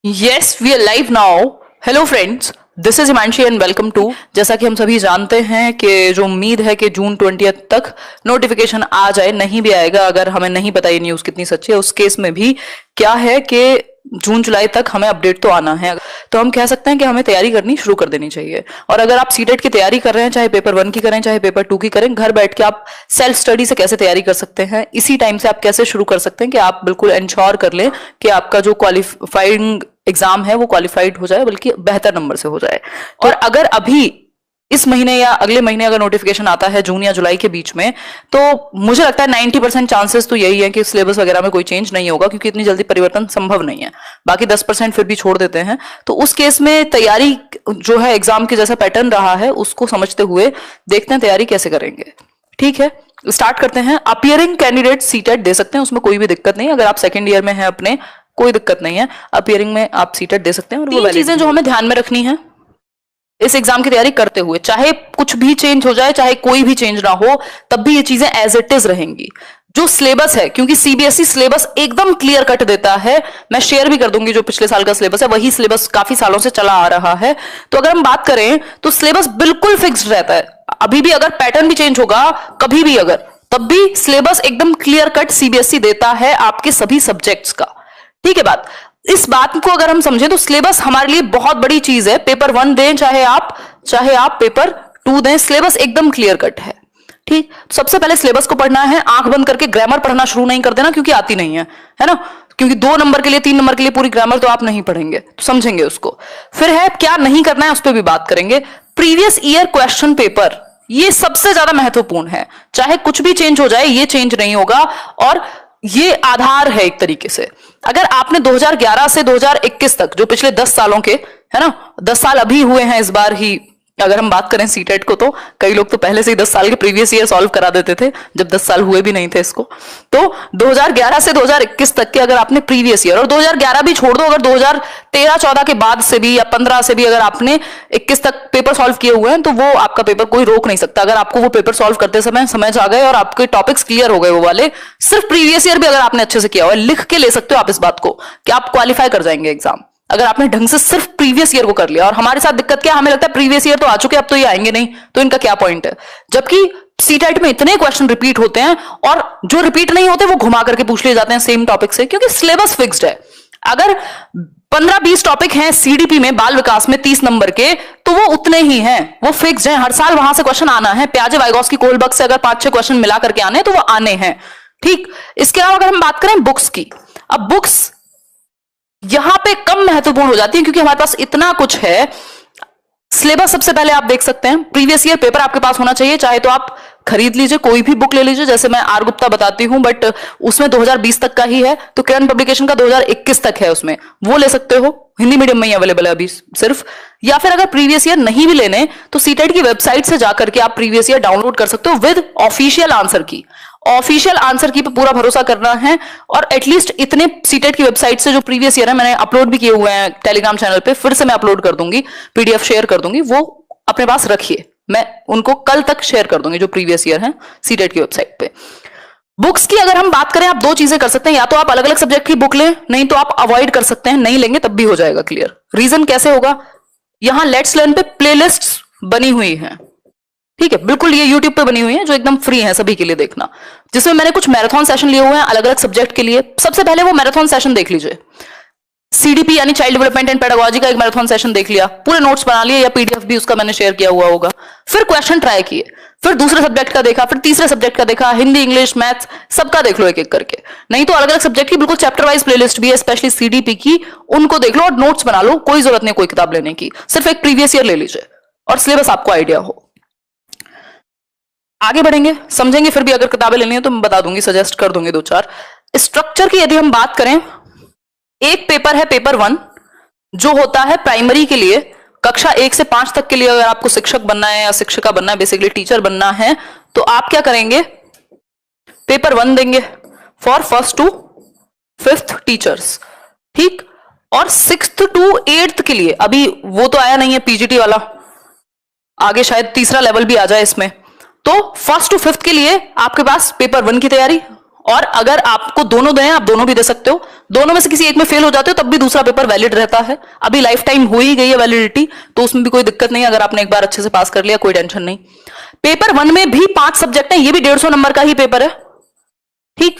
Yes, we are live now. Hello friends, this is Himanshi and welcome to. जैसा कि हम सभी जानते हैं कि जो उम्मीद है कि जून 20 तक नोटिफिकेशन आ जाए, नहीं भी आएगा अगर हमें नहीं पता ये न्यूज कितनी सच्ची है, उस केस में भी क्या है कि जून जुलाई तक हमें अपडेट तो आना है। तो हम कह सकते हैं कि हमें तैयारी करनी शुरू कर देनी चाहिए। और अगर आप सीटेट की तैयारी कर रहे हैं, चाहे पेपर 1 की करें चाहे पेपर 2 की करें, घर बैठ के आप सेल्फ स्टडी से कैसे तैयारी कर सकते हैं, इसी टाइम से आप कैसे शुरू कर सकते हैं कि आप बिल्कुल इंश्योर कर लें कि आपका जो क्वालिफाइंग एग्जाम है वो क्वालिफाइड हो जाए, बल्कि बेहतर नंबर से हो जाए। और अगर अभी इस महीने या अगले महीने अगर नोटिफिकेशन आता है जून या जुलाई के बीच में, तो मुझे लगता है 90% चांसेस तो यही है कि सिलेबस वगैरह में कोई चेंज नहीं होगा, क्योंकि इतनी जल्दी परिवर्तन संभव नहीं है। बाकी 10% फिर भी छोड़ देते हैं। तो उस केस में तैयारी जो है एग्जाम के जैसा पैटर्न रहा है उसको समझते हुए देखते हैं तैयारी कैसे करेंगे। ठीक है, स्टार्ट करते हैं। अपियरिंग कैंडिडेट सीटेट दे सकते हैं, उसमें कोई भी दिक्कत नहीं। अगर आप सेकेंड ईयर में हैं अपने, कोई दिक्कत नहीं है, अपियरिंग में आप सीटेट दे सकते हैं। और वो चीजें जो हमें ध्यान में रखनी है इस एग्जाम की तैयारी करते हुए, चाहे कुछ भी चेंज हो जाए चाहे कोई भी चेंज ना हो, तब भी ये चीजें एज इट इज रहेंगी। जो सिलेबस है, क्योंकि सीबीएसई सिलेबस एकदम क्लियर कट देता है, मैं शेयर भी कर दूंगी जो पिछले साल का सिलेबस है, वही सिलेबस काफी सालों से चला आ रहा है। तो अगर हम बात करें तो सिलेबस बिल्कुल फिक्स्ड रहता है। अभी भी अगर पैटर्न भी चेंज होगा कभी भी अगर, तब भी सिलेबस एकदम क्लियर कट सीबीएसई देता है आपके सभी सब्जेक्ट्स का। ठीक है बात। इस बात को अगर हम समझें तो सिलेबस हमारे लिए बहुत बड़ी चीज है। पेपर 1 दें चाहे आप पेपर 2 दें, सिलेबस एकदम क्लियर कट है। ठीक, सबसे पहले सिलेबस को पढ़ना है, आंख बंद करके ग्रामर पढ़ना शुरू नहीं कर देना, क्योंकि आती नहीं है ना। क्योंकि 2 नंबर के लिए 3 नंबर के लिए पूरी ग्रामर तो आप नहीं पढ़ेंगे, तो समझेंगे उसको। फिर है क्या नहीं करना है, उस पर भी बात करेंगे। प्रीवियस ईयर क्वेश्चन पेपर, ये सबसे ज्यादा महत्वपूर्ण है। चाहे कुछ भी चेंज हो जाए, ये चेंज नहीं होगा और ये आधार है एक तरीके से। अगर आपने 2011 से 2021 तक, जो पिछले 10 सालों के, है ना, 10 साल अभी हुए हैं इस बार ही, अगर हम बात करें सीटेट को, तो कई लोग तो पहले से ही 10 साल के प्रीवियस ईयर सॉल्व करा देते थे, जब 10 साल हुए भी नहीं थे इसको। तो 2011 से 2021 तक के अगर आपने प्रीवियस ईयर, और 2011 भी छोड़ दो, अगर 2013-14 के बाद से भी या 15 से भी अगर आपने 21 तक पेपर सॉल्व किए हुए हैं, तो वो आपका पेपर कोई रोक नहीं सकता। अगर आपको वो पेपर सॉल्व करते समय समझ आ गए और आपके टॉपिक्स क्लियर हो गए वो वाले, सिर्फ प्रीवियस ईयर भी अगर आपने अच्छे से किया हुआ है, लिख के ले सकते हो आप इस बात को कि आप क्वालिफाई कर जाएंगे एग्जाम, अगर आपने ढंग से सिर्फ प्रीवियस ईयर को कर लिया। और हमारे साथ दिक्कत क्या, हमें लगता है प्रीवियस ईयर तो आ चुके, अब तो ये आएंगे नहीं, तो इनका क्या पॉइंट है। जबकि सीटेट में इतने क्वेश्चन रिपीट होते हैं, और जो रिपीट नहीं होते वो घुमा करके पूछ लिए जाते हैं सेम टॉपिक से, क्योंकि सिलेबस फिक्स्ड है। अगर 15-20 टॉपिक हैं सीडीपी में, बाल विकास में 30 नंबर के, तो वो उतने ही हैं, वो फिक्स्ड हैं। हर साल वहां से क्वेश्चन आना है। प्याजे वाइगॉस्की कोलबर्ग से अगर 5-6 क्वेश्चन मिला करके आने, तो वो आने हैं। ठीक, इसके अलावा अगर हम बात करें बुक्स की, अब बुक्स यहां पे कम महत्वपूर्ण हो जाती है, क्योंकि हमारे पास इतना कुछ है। सिलेबस सबसे पहले आप देख सकते हैं, प्रीवियस ईयर पेपर आपके पास होना चाहिए, चाहे तो आप खरीद लीजिए, कोई भी बुक ले लीजिए, जैसे मैं आर गुप्ता बताती हूं, बट उसमें 2020 तक का ही है, तो किरण पब्लिकेशन का 2021 तक है, उसमें वो ले सकते हो, हिंदी मीडियम में ही अवेलेबल है अभी सिर्फ। या फिर अगर प्रीवियस ईयर नहीं भी लेने, तो सीटेट की वेबसाइट से जाकर के आप प्रीवियस ईयर डाउनलोड कर सकते हो विद ऑफिशियल आंसर की। ऑफिशियल आंसर की पे पूरा भरोसा करना है। और एटलीस्ट इतने सीटेट की वेबसाइट से जो प्रीवियस ईयर है, मैंने अपलोड भी किए हुए हैं टेलीग्राम चैनल पे, फिर से मैं अपलोड कर दूंगी, पीडीएफ शेयर कर दूंगी, वो अपने पास रखिए, मैं उनको कल तक शेयर कर दूंगी, जो प्रीवियस ईयर है सीटेट की वेबसाइट पे। बुक्स की अगर हम बात करें, आप 2 चीजें कर सकते हैं, या तो आप अलग अलग सब्जेक्ट की बुक लें, नहीं तो आप अवॉइड कर सकते हैं, नहीं लेंगे तब भी हो जाएगा क्लियर। रीजन कैसे होगा, यहां लेट्स लर्न पे प्लेलिस्ट्स बनी हुई हैं। ठीक है, बिल्कुल ये यूट्यूब पे बनी हुई है, जो एकदम फ्री है सभी के लिए देखना, जिसमें मैंने कुछ मैराथन सेशन लिए हुए हैं अलग अलग सब्जेक्ट के लिए। सबसे पहले वो मैराथन सेशन देख लीजिए, सीडीपी यानी चाइल्ड डेवलपमेंट एंड पेडागोजी का एक मैराथन सेशन देख लिया, पूरे नोट्स बना लिए, या पीडीएफ भी उसका मैंने शेयर किया हुआ होगा। फिर क्वेश्चन ट्राई किए, फिर दूसरे सब्जेक्ट का देखा, फिर तीसरे सब्जेक्ट का देखा, हिंदी, इंग्लिश, मैथ्स, सबका देख लो एक एक करके। नहीं तो अलग अलग सब्जेक्ट की बिल्कुल चैप्टर वाइज प्लेलिस्ट भी है, स्पेशली सीडीपी की, उनको देख लो और नोट्स बना लो। कोई जरूरत नहीं कोई किताब लेने की, सिर्फ एक प्रीवियस ईयर ले लीजिए और सिलेबस आपको आइडिया हो। आगे बढ़ेंगे, समझेंगे, फिर भी अगर किताबें लेनी है तो मैं बता दूंगी, सजेस्ट कर दूंगी 2-4। स्ट्रक्चर की यदि हम बात करें, एक पेपर है पेपर 1, जो होता है प्राइमरी के लिए, कक्षा 1 से 5 तक के लिए। अगर आपको शिक्षक बनना है या शिक्षिका बनना है, बेसिकली टीचर बनना है, तो आप क्या करेंगे, पेपर 1 देंगे for 1st to 5th teachers. ठीक, और 6th to 8th के लिए अभी वो तो आया नहीं है पीजीटी वाला, आगे शायद तीसरा लेवल भी आ जाए इसमें। तो 1st to 5th के लिए आपके पास पेपर 1 की तैयारी और अगर आपको दोनों दें, आप दोनों भी दे सकते हो, दोनों में से किसी एक में फेल हो जाते हो तब भी दूसरा पेपर वैलिड रहता है। अभी लाइफ टाइम हो ही गई है वैलिडिटी, तो उसमें भी कोई दिक्कत नहीं, अगर आपने एक बार अच्छे से पास कर लिया कोई टेंशन नहीं। पेपर 1 में भी 5 सब्जेक्ट है, ये भी 150 नंबर का ही पेपर है, ठीक,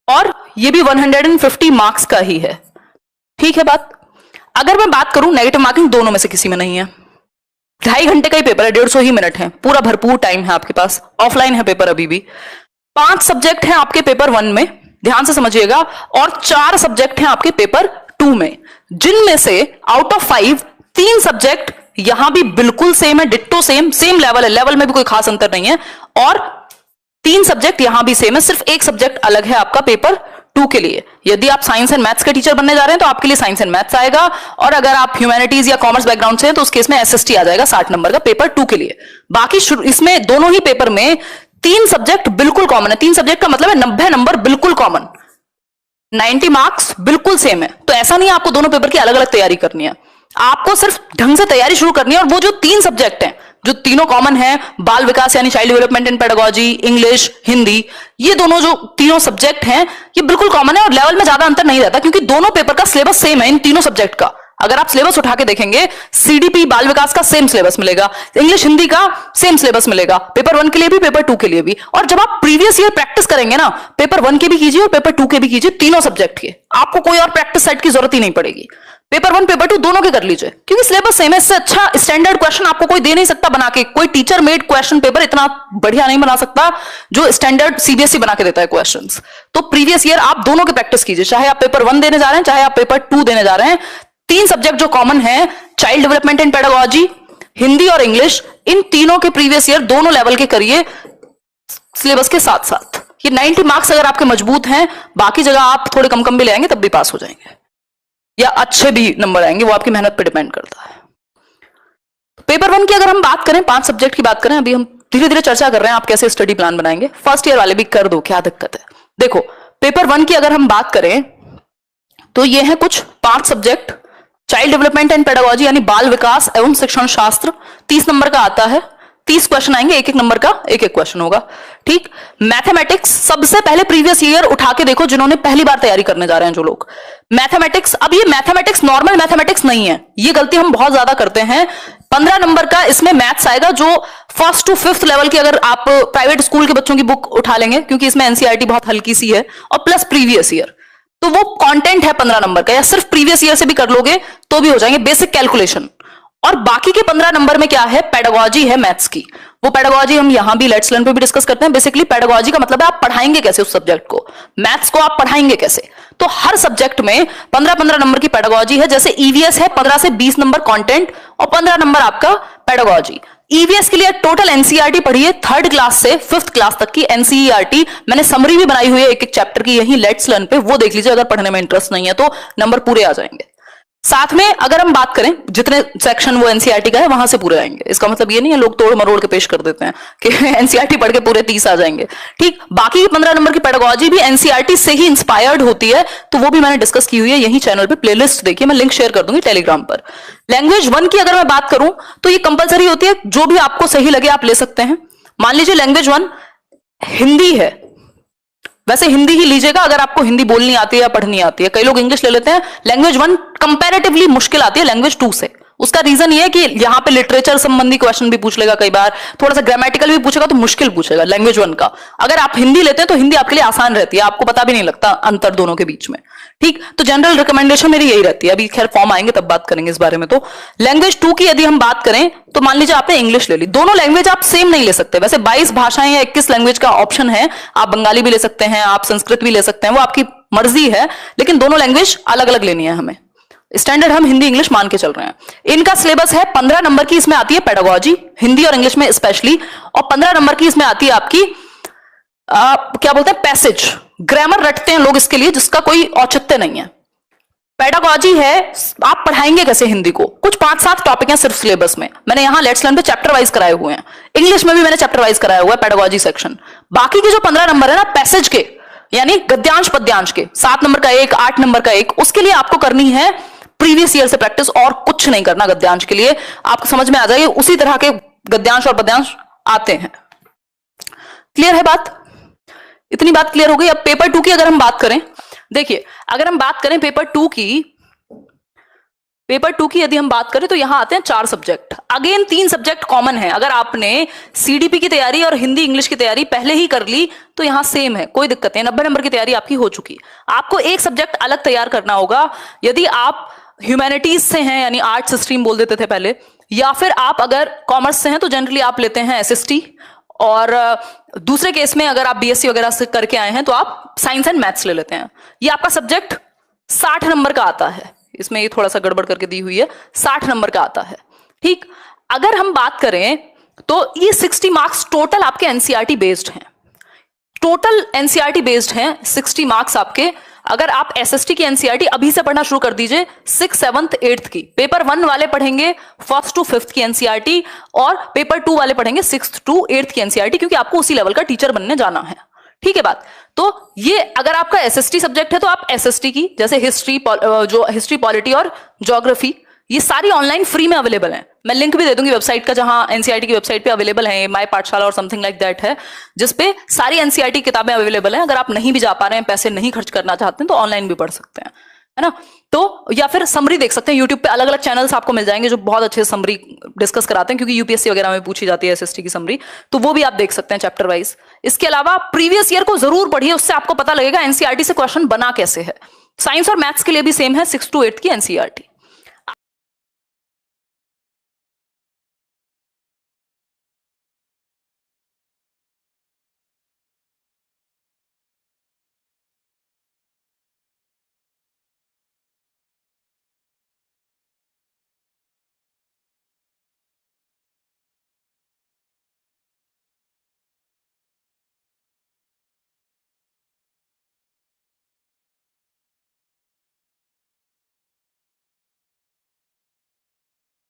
और ये भी 150 मार्क्स का ही है, ठीक है बात। अगर मैं बात करूं नेगेटिव मार्किंग दोनों में से किसी में नहीं है, 2.5 घंटे का ही पेपर है, 150 ही मिनट है, पूरा भरपूर टाइम है आपके पास, ऑफलाइन है पेपर अभी भी। 5 सब्जेक्ट हैं आपके पेपर 1 में, ध्यान से समझिएगा, और 4 सब्जेक्ट हैं आपके पेपर 2 में, जिनमें से आउट ऑफ 5 3 सब्जेक्ट यहां भी बिल्कुल सेम है, डिट्टो सेम लेवल है, लेवल में भी कोई खास अंतर नहीं है, और 3 सब्जेक्ट यहां भी सेम है, सिर्फ एक सब्जेक्ट अलग है आपका पेपर 2 के लिए। यदि आप साइंस एंड मैथ्स के टीचर बनने जा रहे हैं तो आपके लिए साइंस एंड मैथ्स आएगा, और अगर आप ह्यूमैनिटीज या कॉमर्स बैकग्राउंड से हैं तो उस केस में एसएसटी आ जाएगा 60 नंबर का पेपर 2 के लिए। बाकी इसमें दोनों ही पेपर में 3 सब्जेक्ट बिल्कुल कॉमन है, 3 सब्जेक्ट का मतलब है 90 नंबर बिल्कुल कॉमन, 90 मार्क्स बिल्कुल सेम है। तो ऐसा नहीं है आपको दोनों पेपर की अलग अलग तैयारी करनी है, आपको सिर्फ ढंग से तैयारी शुरू करनी है। और वो जो 3 सब्जेक्ट हैं जो तीनों कॉमन है, बाल विकास यानी child development and pedagogy, English, Hindi, ये दोनों जो तीनों सब्जेक्ट हैं ये बिल्कुल कॉमन है और लेवल में ज्यादा अंतर नहीं रहता, क्योंकि दोनों पेपर का सिलेबस सेम है इन तीनों सब्जेक्ट का। अगर आप सिलेबस उठा के देखेंगे, सीडीपी बाल विकास का सेम सिलेबस मिलेगा, इंग्लिश हिंदी का सेम सिलेबस मिलेगा, पेपर 1 के लिए भी पेपर 2 के लिए भी। और जब आप प्रीवियस ईयर प्रैक्टिस करेंगे ना, पेपर 1 के भी कीजिए और पेपर 2 के भी कीजिए, तीनों सब्जेक्ट के, आपको कोई और प्रैक्टिस सेट की जरूरत ही नहीं पड़ेगी। पेपर 1 पेपर 2 दोनों के कर लीजिए, क्योंकि सिलेबस सेम है। इससे अच्छा स्टैंडर्ड क्वेश्चन आपको कोई दे नहीं सकता बना के, कोई टीचर मेड क्वेश्चन पेपर इतना बढ़िया नहीं बना सकता जो स्टैंडर्ड सीबीएसई बना के देता है क्वेश्चंस। तो प्रीवियस ईयर आप दोनों के प्रैक्टिस कीजिए, चाहे आप पेपर 1 देने जा रहे हैं चाहे आप पेपर 2 देने जा रहे हैं। 3 सब्जेक्ट जो कॉमन है, child development and pedagogy, Hindi और इंग्लिश, इन तीनों के प्रीवियस ईयर दोनों लेवल के करिए सिलेबस के साथ साथ। ये 90 मार्क्स अगर आपके मजबूत हैं, बाकी जगह आप थोड़े कम भी ले आएंगे तब भी पास हो जाएंगे, या अच्छे भी नंबर आएंगे, वो आपकी मेहनत पे डिपेंड करता है। पेपर 1 की अगर हम बात करें, 5 सब्जेक्ट की बात करें, अभी हम धीरे धीरे चर्चा कर रहे हैं आप कैसे स्टडी प्लान बनाएंगे। फर्स्ट ईयर वाले भी कर दो, क्या दिक्कत है। देखो पेपर 1 की अगर हम बात करें तो ये है कुछ 5 subject, child development and pedagogy यानी बाल विकास एवं शिक्षण शास्त्र, 30 नंबर का आता है, 30 क्वेश्चन आएंगे, एक नंबर का एक क्वेश्चन होगा, ठीक। मैथमेटिक्स सबसे पहले प्रीवियस ईयर उठा के देखो, जिन्होंने पहली बार तैयारी करने जा रहे हैं जो लोग, मैथमेटिक्स। अब ये मैथमेटिक्स नॉर्मल मैथमेटिक्स नहीं है, ये गलती हम बहुत ज्यादा करते हैं। 15 नंबर का इसमें मैथ्स आएगा, जो 1st to 5th लेवल की अगर आप प्राइवेट स्कूल के बच्चों की बुक उठा लेंगे, क्योंकि इसमें एनसीईआरटी बहुत हल्की सी है, और प्लस प्रीवियस ईयर, तो वो कंटेंट है 15 नंबर का, या सिर्फ प्रीवियस ईयर से भी कर लोगे तो भी हो जाएंगे, बेसिक कैलकुलेशन। और बाकी के 15 नंबर में क्या है, पेडागोजी है मैथ्स की। वो पेडागोजी हम यहां भी लेट्स लर्न पे भी डिस्कस करते हैं। बेसिकली पेडागोजी का मतलब है आप पढ़ाएंगे कैसे उस सब्जेक्ट को, मैथ्स को आप पढ़ाएंगे कैसे। तो हर सब्जेक्ट में 15-15 नंबर की पेडागोजी है। जैसे ईवीएस है 15 से 20 नंबर कंटेंट और 15 नंबर आपका पेडागोजी। ईवीएस के लिए टोटल एनसीईआरटी पढ़िए, 3rd क्लास से 5th क्लास तक की एनसीईआरटी, मैंने समरी भी बनाई हुई है एक एक चैप्टर की, यही लेट्स लर्न पे, वो देख लीजिए अगर पढ़ने में इंटरेस्ट नहीं है तो, नंबर पूरे आ जाएंगे। साथ में अगर हम बात करें जितने सेक्शन वो एनसीईआरटी का है वहां से पूरे आएंगे। इसका मतलब ये नहीं है लोग तोड़ मरोड़ के पेश कर देते हैं कि एनसीईआरटी पढ़ के पूरे 30 आ जाएंगे, ठीक। बाकी 15 नंबर की पेडागोजी भी एनसीईआरटी से ही इंस्पायर्ड होती है, तो वो भी मैंने डिस्कस की हुई है यही चैनल पे, प्लेलिस्ट देखिए, मैं लिंक शेयर कर दूंगी टेलीग्राम पर। लैंग्वेज 1 की अगर मैं बात करूं तो ये कंपलसरी होती है, जो भी आपको सही लगे आप ले सकते हैं। मान लीजिए लैंग्वेज 1 हिंदी है, वैसे हिंदी ही लीजिएगा अगर आपको हिंदी बोलनी आती है या पढ़नी आती है। कई लोग इंग्लिश ले लेते हैं। लैंग्वेज 1 कंपैरेटिवली मुश्किल आती है लैंग्वेज 2 से। उसका रीजन ये है कि यहां पे लिटरेचर संबंधी क्वेश्चन भी पूछ लेगा, कई बार थोड़ा सा ग्रामेटिकल भी पूछेगा, तो मुश्किल पूछेगा लैंग्वेज 1 का। अगर आप हिंदी लेते हैं तो हिंदी आपके लिए आसान रहती है, आपको पता भी नहीं लगता अंतर दोनों के बीच में, ठीक। तो जनरल रिकमेंडेशन मेरी यही रहती है। अभी खैर फॉर्म आएंगे तब बात करेंगे इस बारे में। तो लैंग्वेज 2 की यदि हम बात करें तो मान लीजिए आपने इंग्लिश ले ली, दोनों लैंग्वेज आप सेम नहीं ले सकते। वैसे 22 भाषाएं या 21 लैंग्वेज का ऑप्शन है, आप बंगाली भी ले सकते हैं, आप संस्कृत भी ले सकते हैं, वो आपकी मर्जी है, लेकिन दोनों लैंग्वेज अलग अलग लेनी है हमें। स्टैंडर्ड हम हिंदी इंग्लिश मान के चल रहे हैं। इनका सिलेबस है 15 नंबर की, इसमें आती है पेडागोजी, हिंदी और इंग्लिश में स्पेशली, और 15 नंबर की इसमें आती है आपकी क्या बोलते हैं, पैसेज, ग्रामर रटते हैं लोग इसके लिए, जिसका कोई औचित्य नहीं है। पेडागोजी है आप पढ़ाएंगे कैसे हिंदी को, कुछ 5-7 टॉपिक हैं सिर्फ सिलेबस में। मैंने यहां लेट्स लर्न पे चैप्टर वाइज कराए हुए हैं, इंग्लिश में भी मैंने चैप्टर वाइज कराया हुआ है पेडागोजी सेक्शन। बाकी के जो 15 नंबर है ना पैसेज के, यानी गद्यांश पद्यांश के, 7 नंबर का एक, 8 नंबर का एक, उसके लिए आपको करनी है प्रीवियस ईयर से प्रैक्टिस, और कुछ नहीं करना गद्यांश के लिए। आपको समझ में आ जाएगी, उसी तरह के गद्यांश और पद्यांश आते हैं। क्लियर है बात। इतनी बात क्लियर हो गई। अब पेपर 2 की अगर हम बात करें, देखिए अगर हम बात करें पेपर 2 की यदि हम बात करें तो यहां आते हैं 4 सब्जेक्ट। अगेन 3 सब्जेक्ट कॉमन है। अगर आपने सीडीपी की तैयारी और हिंदी इंग्लिश की तैयारी पहले ही कर ली तो यहां सेम है, कोई दिक्कत नहीं। 90 नंबर की तैयारी आपकी हो चुकी। आपको एक सब्जेक्ट अलग तैयार करना होगा। यदि आप ह्यूमैनिटीज से हैं, यानी आर्ट्स स्ट्रीम बोल देते थे पहले, या फिर आप अगर कॉमर्स से हैं तो जनरली आप लेते हैं एसएसटी, और दूसरे केस में अगर आप बीएससी वगैरह से करके आए हैं तो आप साइंस एंड मैथ्स ले लेते हैं। ये आपका सब्जेक्ट 60 नंबर का आता है। इसमें ये थोड़ा सा गड़बड़ करके दी हुई है, 60 नंबर का आता है। ठीक, अगर हम बात करें तो ये 60 मार्क्स टोटल आपके एनसीईआरटी बेस्ड हैं। टोटल एनसीईआरटी बेस्ड हैं 60 मार्क्स आपके। अगर आप एसएसटी की एनसीईआरटी अभी से पढ़ना शुरू कर दीजिए, 6th 7th 8th की, पेपर 1 वाले पढ़ेंगे 1st to 5th की एनसीईआरटी, और पेपर 2 वाले पढ़ेंगे 6th to 8th की एनसीईआरटी, क्योंकि आपको उसी लेवल का टीचर बनने जाना है। ठीक है बात। तो ये अगर आपका एसएसटी सब्जेक्ट है तो आप एसएसटी की, जैसे हिस्ट्री पॉलिटी और ज्योग्राफी, ये सारी ऑनलाइन फ्री में अवेलेबल है। मैं लिंक भी दे दूंगी वेबसाइट का, जहां एनसीईआरटी की वेबसाइट पे अवेलेबल है, माय पाठशाला और समथिंग लाइक दैट है, जिसपे सारी एनसीईआरटी किताबें अवेलेबल हैं। अगर आप नहीं भी जा पा रहे हैं, पैसे नहीं खर्च करना चाहते हैं, तो ऑनलाइन भी पढ़ सकते हैं, है ना। तो या फिर समरी देख सकते हैं, यूट्यूब पे अलग अलग चैनल्स आपको मिल जाएंगे जो बहुत अच्छे समरी डिस्कस कराते हैं, क्योंकि यूपीएससी वगैरह में पूछी जाती है एसएसटी की समरी, तो वो भी आप देख सकते हैं चैप्टर वाइज। इसके अलावा प्रीवियस ईयर को जरूर पढ़िए, उससे आपको पता लगेगा एनसीईआरटी से क्वेश्चन बना कैसे है। साइंस और मैथ्स के लिए भी सेम है 6th to 8th की एनसीईआरटी।